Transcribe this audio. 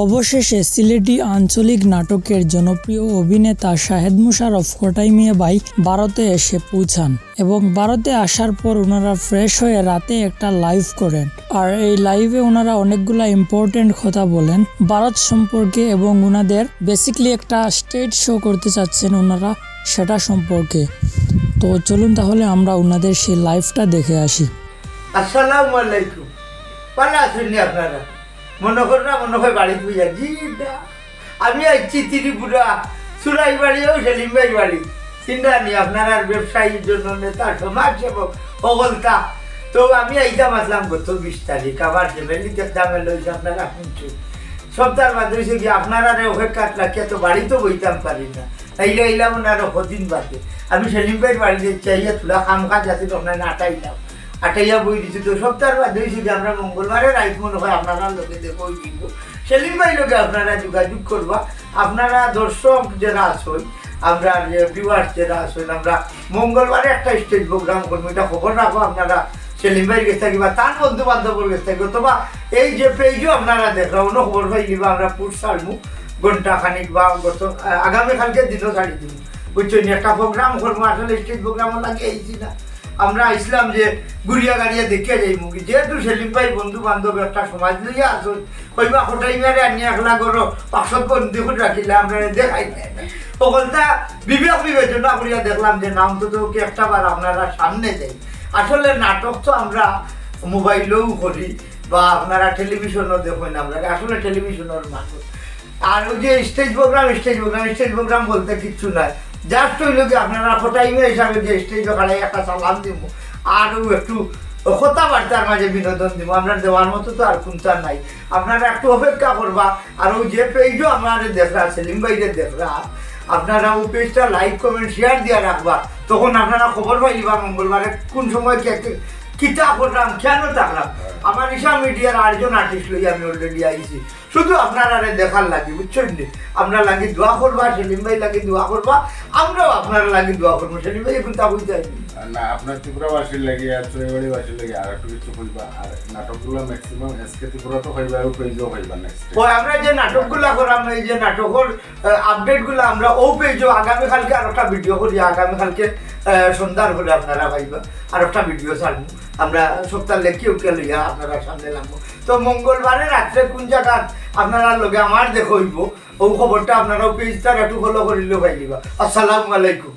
অবশেষে সিলেটি আঞ্চলিক নাটকের জনপ্রিয় অভিনেতা শাহেদ মুশারফ কোটাই মিয়া ভাই ভারতে এসে পৌঁছান এবং ভারতে আসার পর ওনারা ফ্রেশ হয়ে রাতে একটা লাইভ করেন। আর এই লাইভে ওনারা অনেকগুলা ইম্পর্টেন্ট কথা বলেন ভারত সম্পর্কে এবং ওনাদের বেসিকলি একটা স্টেজ শো করতে চাচ্ছেন ওনারা সেটা সম্পর্কে। তো চলুন তাহলে আমরা ওনাদের সেই লাইভটা দেখে আসি। আসসালামু আলাইকুম। ভালো আছেন আপনারা? মনে হয় বাড়ি পূজা জিটা আমি আইছি ত্রিপুরা সুরাই বাড়িও সেলিম ভাই বাড়ি চিন্তা নি আপনারা ব্যবসায়ীর জন্য নেতা সমাজ সেবক অগলতা। তো আমি আইতাম আসলাম গত 20 তারিখ আবার ফ্যামিলি দেখতাম লইছে আপনারা শুনছেন সপ্তাহ বাদ হয়েছে কি আপনারা অপেক্ষা রাখি তো বাড়ি তো বইতাম পারি না তাইলে আইলাম আরো কদিন বাদে। আমি সেলিম ভাইয়ের বাড়িতে চাইয়া তোলা কাম কাজ আছে আপনার আটাইলাম আটাইয়া বই দিচ্ছি। তো সপ্তাহ বাদ হয়েছে যে আমরা মঙ্গলবারে রাইত মনে হয় আপনারা লোকে দেখো দিব সেলিম ভাই লোকে আপনারা যোগাযোগ করবা। আপনারা দর্শক যারা আসুন আমরা ভিউয়ার্স যারা আসুন আমরা মঙ্গলবারে একটা স্টেজ প্রোগ্রাম করবো এটা খবর রাখো আপনারা সেলিম ভাইয়ের কাছে থাকি বা তার বন্ধু বান্ধবের কাছে থাকি অথবা এই যে পেজও আপনারা দেখলাম অন্য খবর পাই নিবা আমরা পুর ছাড়বো ঘন্টা খানিক বা গত আগামীকালকে দিনও ছাড়ি দিব বুঝছেন। একটা প্রোগ্রাম করবো আসলে স্টেজ প্রোগ্রামও লাগে এইছি না আমরা ইসলাম যে গুড়িয়া গাড়িয়া দেখে যাই মুখি যেহেতু সেলিম ভাই বন্ধু বান্ধব একটা সমাজ লইয়া আসুন কইবা হোটাই মেরে আনি একলা করো পাঁচশো বন্ধু করে রাখিলে আমরা দেখাই ওখানটা বিবেক বিবেচনা করিয়া দেখলাম যে নাম তো কি একটা বার আপনারা সামনে যাই। আসলে নাটক তো আমরা মোবাইলেও করি বা আপনারা টেলিভিশনও দেখবেন আমরা আসলে টেলিভিশনের মানুষ। আর ওই যে স্টেজ প্রোগ্রাম বলতে কিচ্ছু নাই জাস্ট হইল কি আপনারা ফটাইমে হিসাবে যে স্টেজে খাড়াই একটা সালাম দিব আর একটু কথাবার্তার মাঝে বিনোদন দিব আমরা দেওয়ার মতো তো আর কোনটা নাই। আপনারা একটু অপেক্ষা করবা আর ওই যে পেজও আমাদের দেখরা সেলিম ভাইদের দেখরা আপনারা ওই পেজটা লাইক কমেন্ট শেয়ার দিয়ে রাখবা তখন আপনারা খবর পাইবা মঙ্গলবারে কোন সময় কিতা করলাম কেন থাকলাম। আমার ঈশা মিডিয়ার 8 জন আর্টিস্ট লই আমি অলরেডি আইছি শুধু আপনারা দেখার লাগে বুঝছেন নি। আমরা লাগি দোয়া করবা সেলিম ভাই লাগি দোয়া করবা আমরাও আপনারা লাগি দোয়া করবো। সেলিম ভাই এখন তা বুঝতে না আপনার ত্রিপুরাবাসীর লাগে আর চৌবাড়িবাসীর লাগে আর একটু কিছু কইবা আর নাটকগুলো ম্যাক্সিমাম এসকে ত্রিপুরা তো হইবা আর পেজও হইবা নেক্সট ওই আমরা যে নাটকগুলো করাম এই যে নাটকের আপডেটগুলো আমরা ও পেজও আগামীকালকে আর একটা ভিডিও করি আগামীকালকে সন্ধ্যার করে আপনারা পাইবা আর একটা ভিডিও ছাড়বো আমরা সপ্তাহ লেখিও কে লইয়া আপনারা সামনে লাগবো। তো মঙ্গলবারে রাত্রে কোন জায়গা আপনারা লগে আমার দেখইব ও খবরটা আপনারা পেজটা একটু ফলো করিলেও পাই দিবা। আসসালামু আলাইকুম।